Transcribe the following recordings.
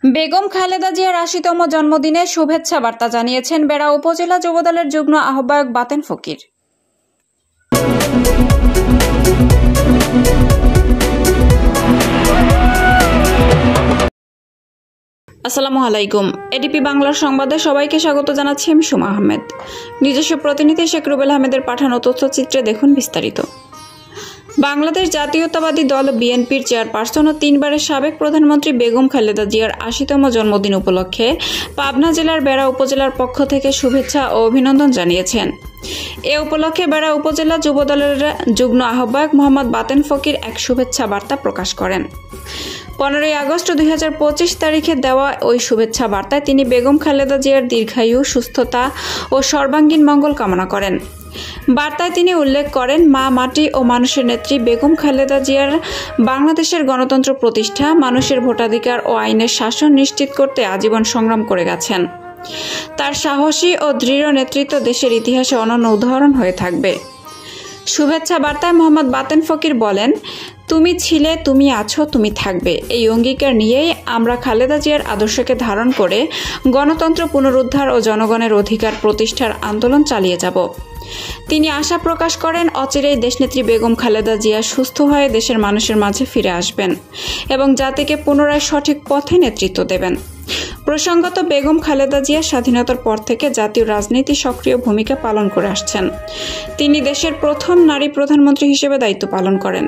বেগম খালেদা জিয়ার ৮০তম জন্মদিনে শুভেচ্ছা বার্তা জানিয়েছেন বেড়া উপজেলা যুবদলের যুগ্ম আহ্বায়ক বাতেন ফকির। আসসালামু আলাইকুম। এডিপি বাংলার সংবাদে সবাইকে স্বাগত জানাচ্ছি আমি সুমা আহমেদ। নিজস্ব প্রতিনিধি শেখ রুবেল আহমেদের পাঠানো তথ্যচিত্রে দেখুন বিস্তারিত। বাংলাদেশ জাতীয়তাবাদী দল বিএনপির চেয়ারপারসন ও 3 বারের সাবেক প্রধানমন্ত্রী বেগম খালেদা জিয়ার ৮০তম জন্মদিন উপলক্ষে পাবনা জেলার বেড়া উপজেলার পক্ষ থেকে শুভেচ্ছা ও অভিনন্দন জানিয়েছেন। এ উপলক্ষে বেড়া উপজেলা যুবদলের যুগ্ম আহ্বায়ক মোহাম্মদ বাতেন ফকির এক শুভেচ্ছা বার্তা প্রকাশ করেন। 15ই আগস্ট 2025 তারিখে দেওয়া ওই শুভেচ্ছা বার্তায় তিনি বেগম খালেদা জিয়ার দীর্ঘায়ু, সুস্থতা ও সর্বাঙ্গীন মঙ্গল কামনা করেন। বার্তায় তিনি উল্লেখ করেন, মা মাটি ও মানুষের নেত্রী বেগম খালেদা জিয়ার বাংলাদেশের গণতন্ত্র প্রতিষ্ঠা, মানুষের ভোটাধিকার ও আইনের শাসন নিশ্চিত করতে আজীবন সংগ্রাম করে গেছেন। তার সাহসী ও দৃঢ় নেতৃত্ব দেশের ইতিহাসে অনন্য উদাহরণ হয়ে থাকবে। শুভেচ্ছা বার্তায় মোহাম্মদ বাতেন ফকির বলেন, তুমি ছিলে, তুমি আছো, তুমি থাকবে। এই অঙ্গীকার নিয়েই আমরা খালেদা জিয়ার আদর্শকে ধারণ করে গণতন্ত্র পুনরুদ্ধার ও জনগণের অধিকার প্রতিষ্ঠার আন্দোলন চালিয়ে যাব। তিনি আশা প্রকাশ করেন, অচিরেই দেশনেত্রী বেগম খালেদা জিয়া সুস্থ হয়ে দেশের মানুষের মাঝে ফিরে আসবেন এবং জাতিকে পুনরায় সঠিক পথে নেতৃত্ব দেবেন। প্রসঙ্গত, বেগম খালেদা জিয়া স্বাধীনতার পর থেকে জাতীয় রাজনীতি সক্রিয় ভূমিকা পালন করে আসছেন। তিনি দেশের প্রথম নারী প্রধানমন্ত্রী হিসেবে দায়িত্ব পালন করেন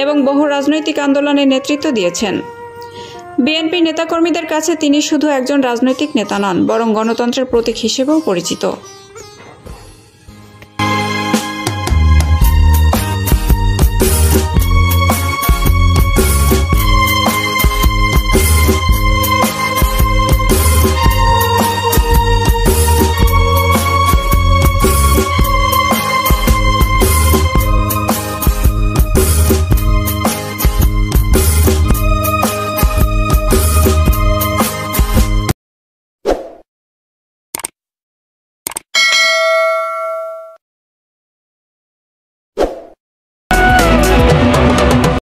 এবং বহু রাজনৈতিক আন্দোলনে নেতৃত্ব দিয়েছেন। বিএনপি নেতাকর্মীদের কাছে তিনি শুধু একজন রাজনৈতিক নেতা নন, বরং গণতন্ত্রের প্রতীক হিসেবেও পরিচিত।